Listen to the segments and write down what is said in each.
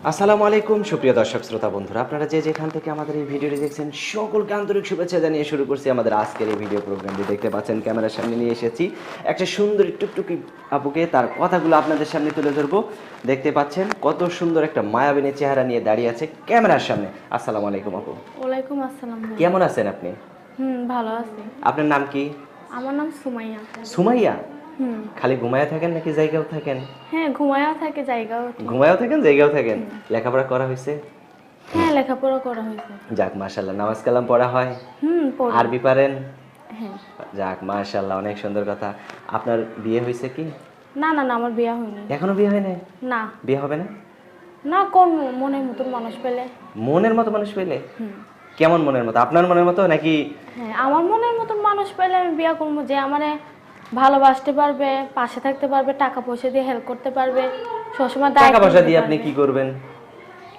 আসসালামু আলাইকুম সুপ্রিয় দর্শক শ্রোতা বন্ধুরা, আপনারা যে যেখান থেকে আমাদের এই ভিডিওটি দেখছেন সকলকে আন্তরিক শুভেচ্ছা জানিয়ে শুরু করছি আমাদের আজকের এই ভিডিও প্রোগ্রামটি। দেখতে পাচ্ছেন ক্যামেরার সামনে নিয়ে এসেছি একটা সুন্দরী টুকটুকি আপুকে, তার কথাগুলো আপনাদের সামনে তুলে ধরবো। দেখতে পাচ্ছেন কত সুন্দর একটা মায়াবিনী চেহারা নিয়ে দাঁড়িয়ে আছে ক্যামেরার সামনে। আসসালামু আলাইকুম আপু। ওয়ালাইকুম আসসালাম ভাই। কেমন আছেন আপনি? ভালো আছি। আপনার নাম কি? আমার নাম সুমাইয়া। সুমাইয়া? হুম। খালি ঘুমায়া থাকেন নাকি জায়গাও থাকেন? হ্যাঁ, ঘুমায়াও থাকে, জায়গাও থাকে। ঘুমায়াও থাকেন জায়গাও থাকেন। লেখাপড়া করা হয়েছে? হ্যাঁ, লেখাপড়া করা হয়েছে। যাক মাশাআল্লাহ। নামাজ কালাম পড়া হয়? পড়ি। আরবি পারেন? হ্যাঁ। যাক মাশাআল্লাহ, অনেক সুন্দর কথা। আপনার বিয়ে হয়েছে কি? না না না, আমার বিয়ে হয়নি। এখনো বিয়ে হয় নাই? না বিয়ে হবে না? না, কোন মনের মতন মানুষ পেলে। মনের মতো মানুষ পেলে? হুম। কেমন মনের মতো? আপনার মনের মতো নাকি? হ্যাঁ, আমার মনের মতন মানুষ পেলে আমি বিয়ে করবো, যে আমারে ভালোবাসতে পারবে, পাশে থাকতে পারবে, টাকা পয়সা দিয়ে হেল্প করতে পারবে, সবসময় টাকা পয়সা দিয়ে আপনি কি করবেন?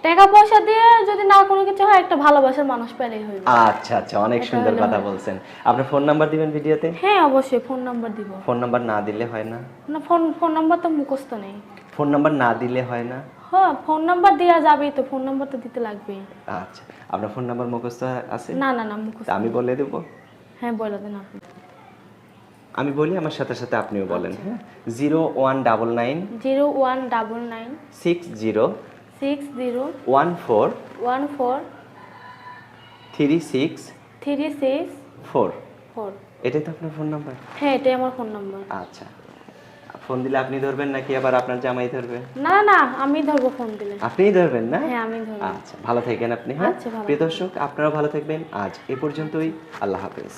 টাকা পয়সা দিয়ে যদি না কোনো কিছু হয়, একটা ভালোবাসার মানুষ পেলেই হইবে। আচ্ছা আচ্ছা, অনেক সুন্দর কথা বলছেন। আপনার ফোন নাম্বার দিবেন ভিডিওতে? হ্যাঁ, অবশ্যই ফোন নাম্বার দিব। ফোন নাম্বার না দিলে হয় না? না, ফোন নাম্বার তো মুখস্থ নেই। ফোন নাম্বার না দিলে হয় না? হ্যাঁ, ফোন নাম্বার দেওয়া যাবেই তো, ফোন নাম্বার তো দিতে লাগবেই। আচ্ছা, আপনার ফোন নাম্বার মুখস্থ আছে? না না না, মুখস্থ। তা আমি বলে দেবো? হ্যাঁ, বলে দেন আপনি। আমি বলি, আমার সাথে সাথে আপনিও বলেন। হ্যাঁ, 0199 0199 60 60 14 14 36 36 4। 4। এটাই তো আপনার ফোন নাম্বার? হ্যাঁ, এটাই আমার ফোন নাম্বার। আচ্ছা, ফোন দিলে আপনি ধরবেন নাকি আবার আপনার জামাই ধরবে? না না, আমি ধরবো ফোন দিলে। আপনিই ধরবেন না? হ্যাঁ, আমি ধরবো। আচ্ছা, ভালো থাকেন আপনি। হ্যাঁ, আচ্ছা, ভালো প্রিয় দর্শক, আপনারাও ভালো থাকবেন। আজ এ পর্যন্তই। আল্লাহ হাফেজ।